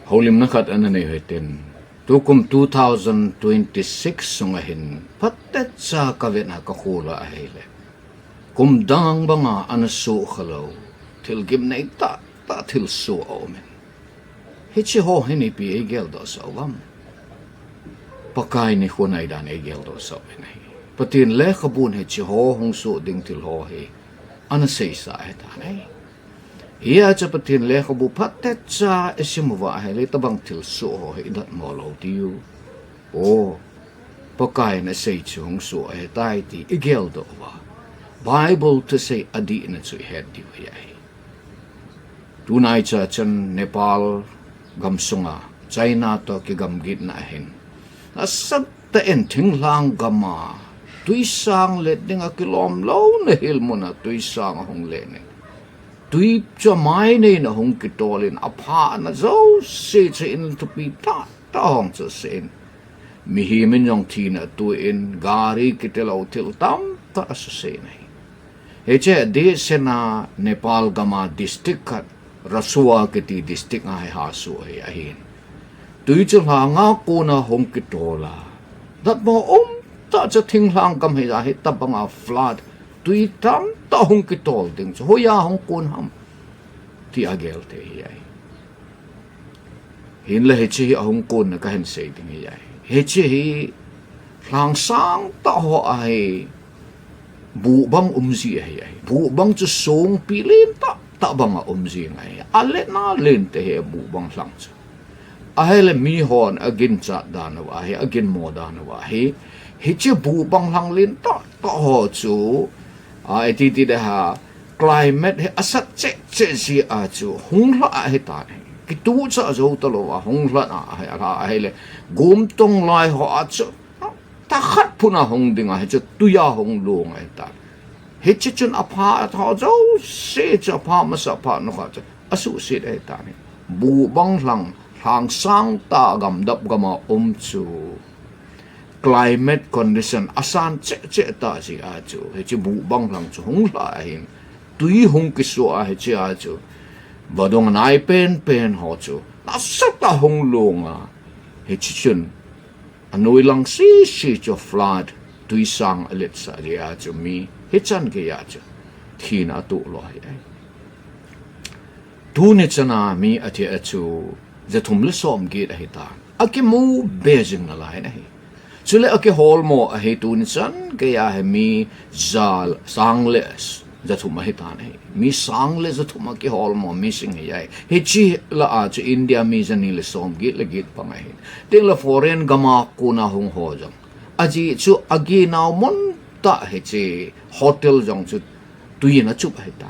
Holim nakat ananay hitin. Tukum 2026 sungahin. Patet sa kavit na kakula ahile. Kumdang ba nga anaso kalaw. Tilgim na ita, ta tilso omen. Hitsi ho hinipi egel do sa awam. Pakay ni hunay dan egel do sa omen. Patin le kabun hitsi ho hong so ding tilho he. Anasay sa etanay. Iya cha patin le kabu patet cha esimuwa hele tabang til so he dat molo tiu. O pakai na say chung so he tai ti igel do wa. Bible to say adi na chu head di wa ai. Tunai cha chan Nepal gamsunga China to ki gamgit na hin. Asat ta en ting lang gama. Tuisang let ding a kilom lo na hil mo na tuisang hong le ne. Tuy cho mai này là hung kịch to lên áp hạ na dấu xe trên tu pi ta hong cho sen mi hi min yong thi na tu in gari kịch lâu til tam ta so se này he che de sena Nepal gama district kat Rasua kiti district ai ha su he ahin tuy cho ha nga ko na hung kịch to la dat mo ta cho thing lang kam he ra he ta bang a flood tuy tam ta hong kitol ding so hoya hong kun ham ti agel te hi hin le chi hong kun na ka hen se ding hi he chi hi lang sang ta ho ai bu bang umzi hi bu bang chu song pilin ta bang a umzi ngai ale na len te he bu bang lang chu a hele mi hon again cha dan wa he again mo dan wa he chi bu bang lang len ta ho chu ai ti ti ha climate he asat che si a chu hung la he ta ne ki tu cha zo ta lo wa hung la a he le gum tong lai ho a chu ta khat puna hung ding a he chu tu ya hung lu ngai ta he chi chun a pha tha zo se cha pha ma sa pha no ka chu asu se de ta ne bu bang lang hang sang ta gam dap gama chu climate condition asan che ta si a chu he chi bu bang lang chu hung la hin tui hung ki so a he chi a chu badong nai pen ho chu na sa ta hung lunga he chi chun anoi lang si chu flood tui sang alet sa ri a chu mi he chan ke ya chu thina tu lo hi ai tu ne chana mi athi a chu zathum le som ge a he ta akimu beijing na lai na hi Sule ake hol mo a he tu nisan kaya he mi zal sangles zatuma he tan he mi sangles zatuma ke hol mo missing he ai he chi la a chu India mi zani le som git le git pa mai ting la foreign gama ku na hung ho jang aji chu agi naw mon ta he chi hotel jang chu tuin na chup he ta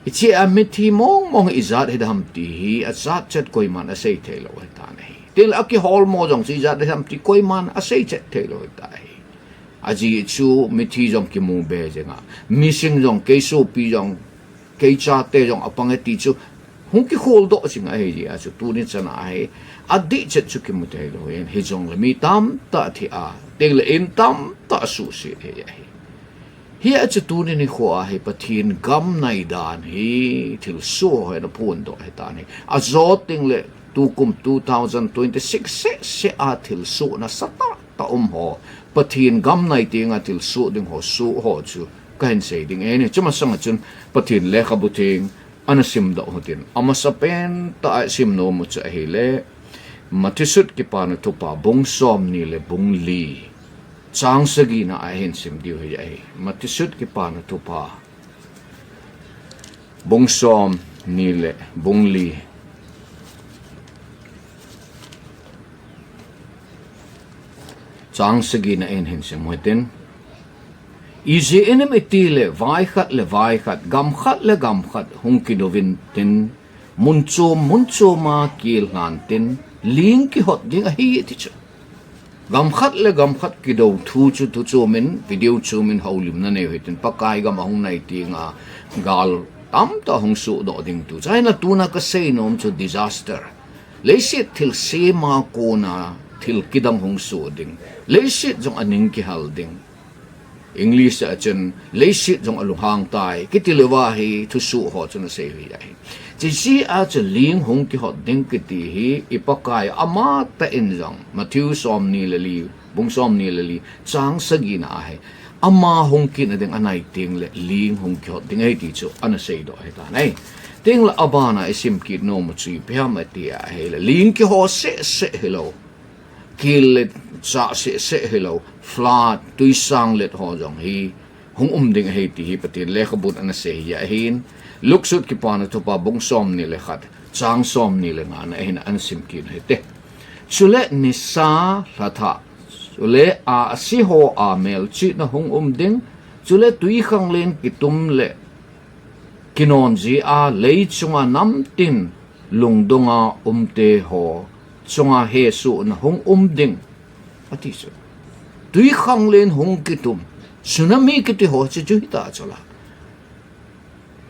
ichi a mi thi mong izat he dam ti hi a zat chat koi man a sei the lo he ta nei til aki hol mo jong si zat ham ti koi man a sei chet the lo ta hi aji chu mi thi jong ki mu be jenga missing jong ke so pi jong ke cha te jong apang ti chu hung ki hol do singa he ji a chu tu ni chana ai adi chet chu ki mu te lo en he jong le mi tam ta thi a til le in tam ta su si he ya hi a chu tu ni kho a he pathin gam nai dan hi til so he na pun do he ta ni a zo ting le tukum 2026 se a til so na sata ta ho pathin gam nai tinga til so ding ho su ho chu kain se ding ene chuma sanga chun pathin le khabuting anasim da hotin amasapen ta sim no mu cha hele matisut ki pa na thupa bungsom ni le bungli changsagi na a hen sim diu he ai matisut ki pa na thupa bungsom ni le bungli changsagi na en hen sim hotin izi enem etile vai khat gam khat hung kidovin tin muncho ma kil han tin ling ki hot ding a hi ti chu gam khat kido thu chu min video chu min haulim na ne hitin pakai gam hung nai tinga gal tam ta hung su do ding tu chaina tu na ka sei nom chu disaster leisit til se ma ko na til kidam hung su ding leisit jong aning ki hal ding English chen leisit jong alung hang tai kitilewa hi thu su ho chun se hi ai chi si a che ling hong ki hot ding ki ti hi ipakai ama ta in jong Matthew som ni leli bung som ni leli chang sagi na hai ama hong ki na ding anai ting le ling hong ki hot ding ai ti chu ana sei do hai ta nei ting la abana isim ki no mu chi pya ma ti a he le ling ki ho se hello kil sa se hello flat tui sang let ho jong hi hong ding he ti hi patin le khabut ana se ya hin luksut ki pana to pa bung som ni le khat chang som ni le nga na hin an sim kin he te chule ni sa latha chule a si ho a mel chi na hong ding chule tui khang len ki tum le kinon ji a lei chunga nam tin lungdonga te ho chunga he su na hong ding ati su tui khang len hong ki tum tsunami ki ti ho chi chu ta chola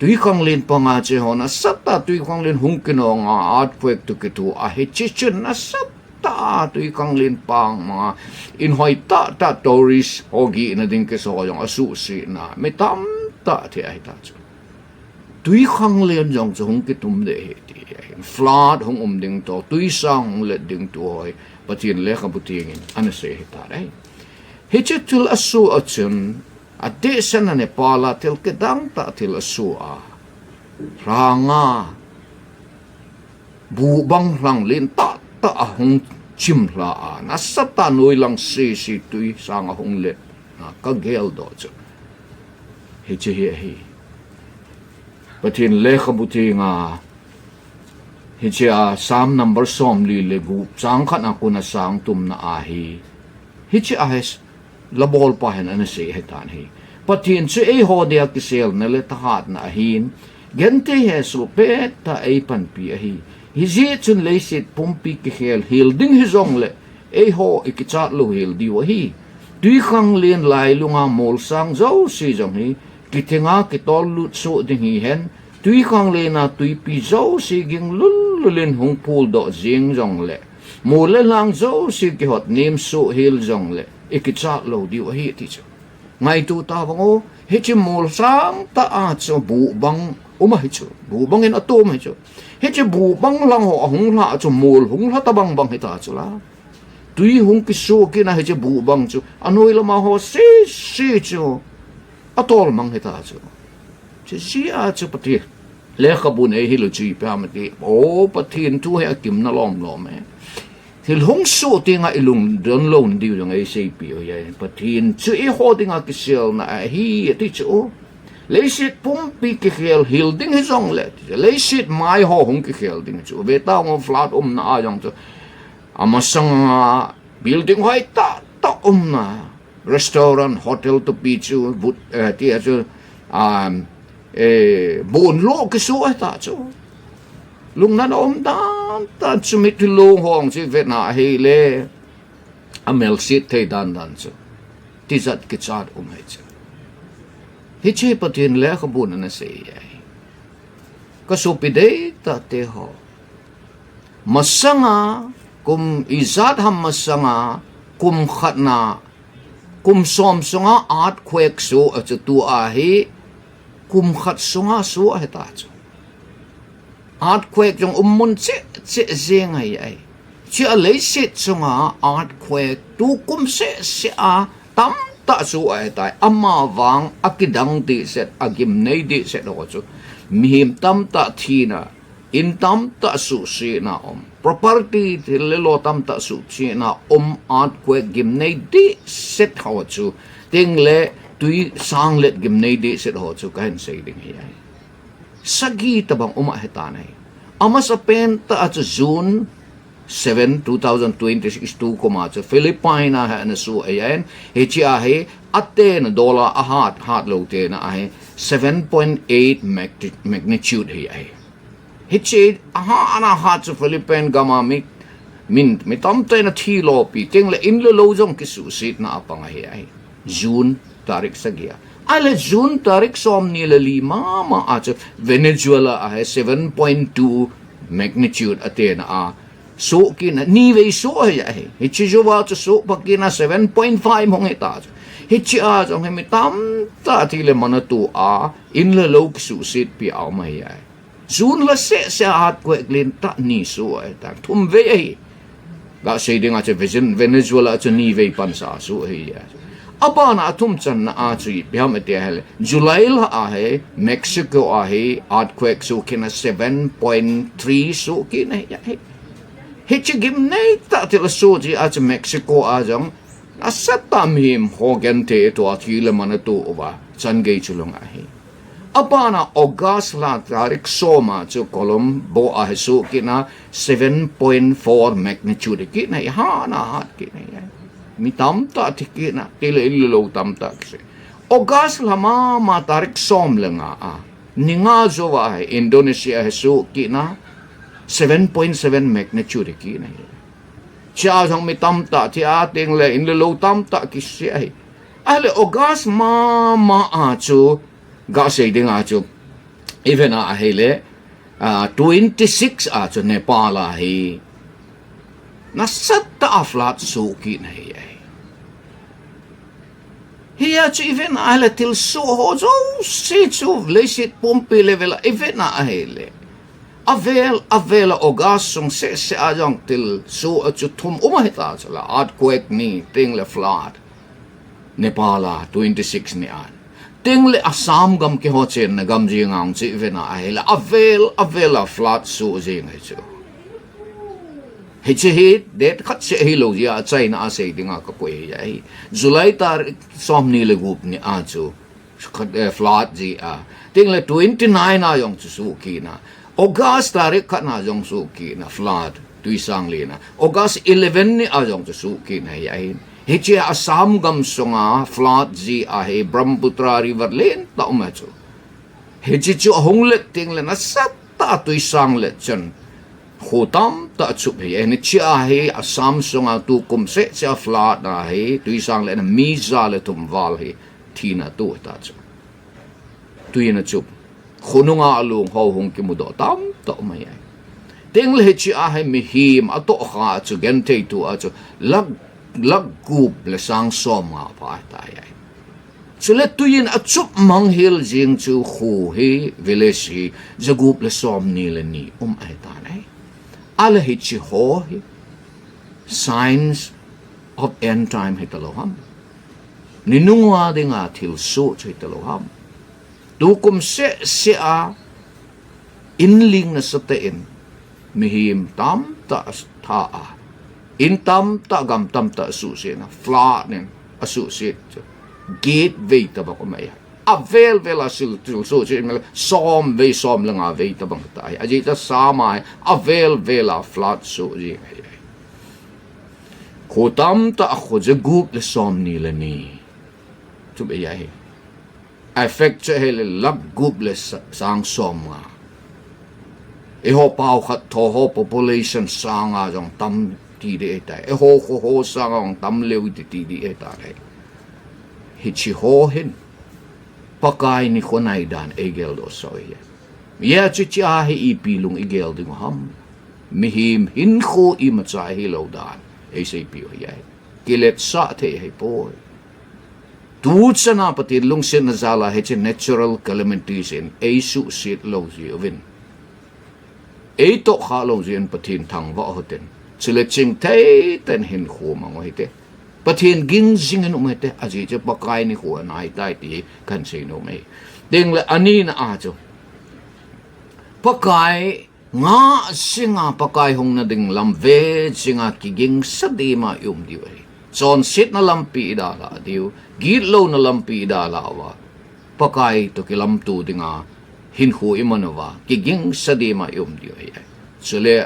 tui khang len pa nga che ho na sata tui khang len hong ki no nga earthquake tu ki tu a he chi chun na sata tui khang len pang mga in hoi ta tourist hogi na ding ke so yong asu si na me tam ta thi ai ta chu tui khang len jong chu hong ki tum de he ti flood hong ding to tui sang le ding tu hoi patin le ka butingin ana se he ta dai he tul asu achun ate sana ne pala tel ke dang ta til asu a ranga bu bang lang lin ta hong chim la a na sata noi lang si tui sang a hong le na ka gel do chu he he patin le ka butinga hi chia sam number som li le gu chang khat na kuna sang tum na a hi chia has labol pa hen an se hetan hi patin che e ho dia ki sel na le ta hat na hin gente he su pe ta e pan pi hi je chun le sit pumpi ki hel hil ding hi zong le e ho ki chat lu hil di wa hi tui khang len lai lunga mol sang zo si jong hi ki thenga ki tol lu so ding hi hen tui khang le na tui pi zo si ging lulin hong pul do jing jong le mo le lang zo si ki hot nim su hil jong le ikichat lo di wa hi ti chu ngai tu ta bang o he chi mol sang ta a chu bu bang uma hi chu bu bang in atom hi chu he chi bu bang lang ho hong la chu mol hong la ta bang hi ta chu la tui hong ki su ki na he chi bu bang chu anoi la ma ho si chu atol mang hi ta chu si a chu pati le khabun e hi lo chi pa ma ti o pathin tu he akim na lom me til hong so tinga ilung don lon di yung ay CP o yan patin chu i ho tinga kisel na hi ti chu leisit pumpi ki khel hilding hi zong le leisit mai ho hong ki khel ding chu be ta ngom flat na ayang chu amasang building hoi ta na restaurant hotel to pi chu but ti chu bon lo ki so ta chu lung nan dan tan chumit lung hong chi vet na he le amel sit te dan chu ti zat ki chat hai chu hi che patin le khabun na se ai ka so pi de ta te ho masanga kum izat ham masanga kum khatna kum som songa earthquake so chu tu a hi kum khat songa so a ta chu earthquake jong mun che zeng ai chi a le se chunga earthquake tu kum se a tam ta su ai tai ama wang akidang ti set agim nei di set ho chu mihim tam ta thina in tam ta su si na property le lo tam ta su si na earthquake gim nei di set ho chu ting le tui sang let gim nei di set ho chu kan sei ding ai sagi tabang heta nai ama sa penta at June 7, 2026 tu koma cha Philippine ha na su ayan he chi a he atte na dollar a hat lo te na a 7.8 magnitude he ai he chi ana hat cha Philippine gama mi tam te na thi lo pi teng le in lo jong ki su sit na apang he ai June tarik sagia ale June tarik som ni le lima ma a Venezuela a 7.2 magnitude atena a so kina ni ve so ya he chi jo wa so pakina 7.5 hong eta hichi a jong hemi tam ta thi le manatu a in le lo su sit pi au mai ai zun la se hat ko glin ta ni su ai ta thum ve ai ga sei ding a che vision Venezuela che ni ve pan sa su ai ya apa na thum chan na a chi biam te hele July la a he Mexico a he earthquake su kina 7.3 su kina ya he hichi gim nei ta til su ji a che Mexico a jong asatam him hogan te to athile manatu oba chan ge chulung a he apa na August la tarik soma chu Colombo a he su kina 7.4 magnitude kina ha na hat kina ya mi tam ta tikina tele illo tam ta kse August lama ma tarik som lenga a ninga zowa Indonesia hesu kina 7.7 magnitude kina cha jong mi tam ta ti a ting le in lo tam ta ki se ai ale August ma a chu ga se ding a chu even a hele 26 a chu Nepal a hi nasatta aflat su kina ai hiya chu even ale til so ho zo si chu lesit pompi level even a hele avel ogasong se ajong til so chu thum umahita chala earthquake ni ting le flood Nepala 26 ni an ting le Assam gam ke ho chen na gam ji ngang chi even a hele avel flood su jing hai chu hichi det khat se hi lo ya China a se dinga ka ko ya hi July tar som ni le gup ni a chu flood ji a ting le 29 a yong chu su ki na August tarik khat na jong su ki na flood tui sang le na August 11 ni a jong chu su ki na ya hi hichi Assam gam songa flood ji a he Brahmaputra river len ta ma chu hichi chu hong le ting le na sat ta tui sang le chen khotam ta chup he ni chia he Assam songa tu kum se flood na he tui sang le na mi za le tum wal he thina tu ta chu tui na chup khununga alung ho hong ki mu do tam to mai ai teng le chia he mi him a to kha chu gen te tu a chu lag gup le sang som nga pa ta ai chule tuin a chup mang hil jing chu khu he village hi zagup le som ni le ni ai ta nai ala hi chi ho hi signs of end time hi taloham ninungwa dinga thil so chi taloham tu kum se a inling na sa teen mihim tam ta tha a in tam ta gam tam ta su se na flat nen asu se gate ve ta ba ko mai a vel asil til so se som langa ve ta bang ta a ji ta sa mai a vel a flat so ji ko tam ta kho je gup le som ni le ni tu be ya he affect che hele lab gup le sang som nga e ho pau khat tho ho population sang a jong tam ti de ta e ho sang ong tam leu ti di e ta re hi chi ho hin pakai ni khonai dan egel do soi ya chi cha hi ipilung egel ding ham mihim hin kho I ma cha hi lo dan e sei pi ya kilet sa the hi po tu chana pati lung sin na zala he natural calamities in e su sit lo ji win e to kha lo jin patin thang wa hoten chile ching thei ten hin khu ma ngoi te pathin ging jing en umete aji che pakai ni khu nai tai ti kan sei no me ding le ani na a cho pakai nga singa pakai hong na ding lam ve singa ki ging sadi ma yum di we son sit na lampi da la diu git lo na lampi da la wa pakai to ki lam tu dinga hin khu imanawa ki ging sadi ma yum di we chule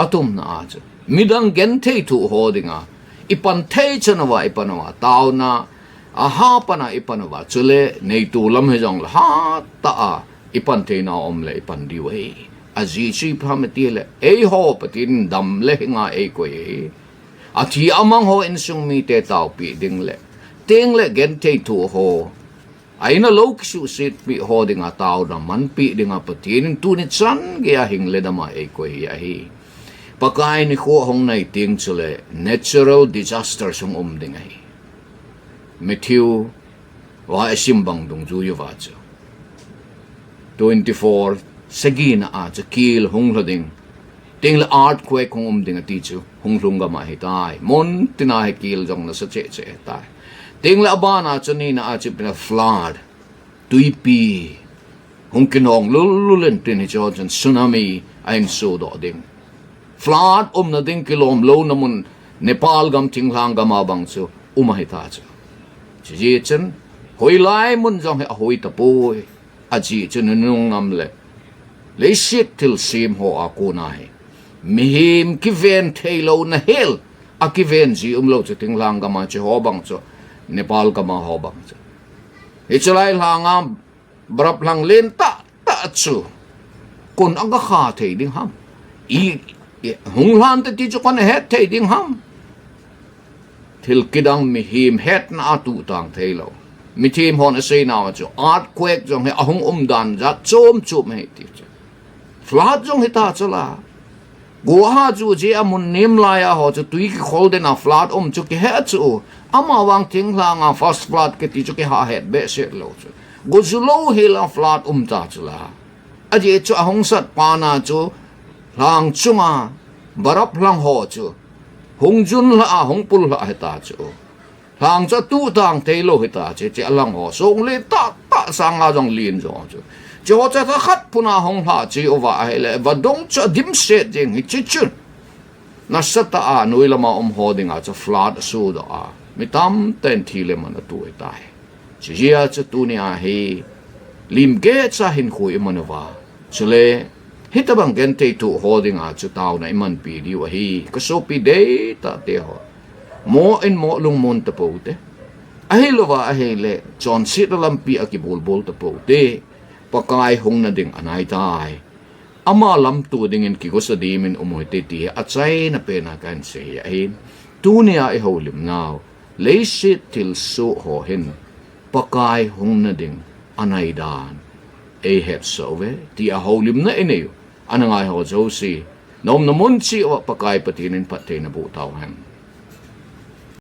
atum na a cho midang gen thei tu ho dinga ipan thei chanawa ipanawa tauna aha pana ipanawa chule nei tu lam he jong la ha ta a ipan thei na omle ipan di we aji chi phamati le e ho patin dam le nga e ko e athi amang ho in sung mi te tau pi ding le teng le gen thei tu ho aina lok su sit pi ho dinga tau na man pi dinga patin tu ni chan ge a hing le dama e ko e hi pakai ni kho hong nai ting chule natural disaster sung ding ai Matthew wa simbang dong ju yu wa chu 24 sagina a chu kil hung hlading ting la earthquake hung ding ati chu hung hlunga ma hi tai mon tina he kil jong na sa che che tai ting la bana chu ni na a chu pina flood tuipi hung kinong lululen tin hi jojan tsunami ain so do ding flood na ding kilom lo na mun Nepal gam tinglang gam abang chu umahita chu ji chen hoi lai mun jong he hoi ta poi a ji chen nung ngam le shit til sim ho a ku nai mi him ki ven thailo na hel a ki ven ji lo chu tinglang gam ma chu ho bang chu Nepal gam ma ho bang chu e chalai langam brap lang len ta chu kun ang ka kha thei ding ham i hung lan te ti chu kon het thei ding ham til kidang mi him het na tu tang thailo mi tim hon a sei na chu earthquake jong he ahung dan ja chom he ti chu flood jong he ta chala goha chu je amun nim la ya ho chu tui ki khol de na flood chu ki he chu ama wang ting la nga first flood ke ti chu ki ha het be se lo chu go zu lo he la flood ta chala a je chu ahung sat pa na chu lang chunga barap lang ho chu hung jun la hung pul la heta chu lang cha tu tang te lo heta che che lang ho song le ta sang a jong lin jo chu cho cha ta khat puna hong ha chi over hele va dong cha dim se ding hi chi chun na sata a noi lama hoding a cha flood su da a mi tam ten thi le man tu e tai chi ya cha tu ni a he lim ge cha hin khu e man wa chule hitabang gente tu holding a chu tao na iman pi di wa hi ka so pi de ta te ho mo en mo lung mon ta po te a he lo wa a he le John sit lam pi a ki bol bol ta po te pakai hong na ding anai tai ama lam tu ding en ki ko sa di min umoy te ti a chai na pe na kan se ya hin tu ni a ho lim now le sit til so ho hin pakai hong na ding anai dan e het so ve ti a ho lim na eneu anangai ho jo si nom na mun chi wa pakai patinin patte na bu tau han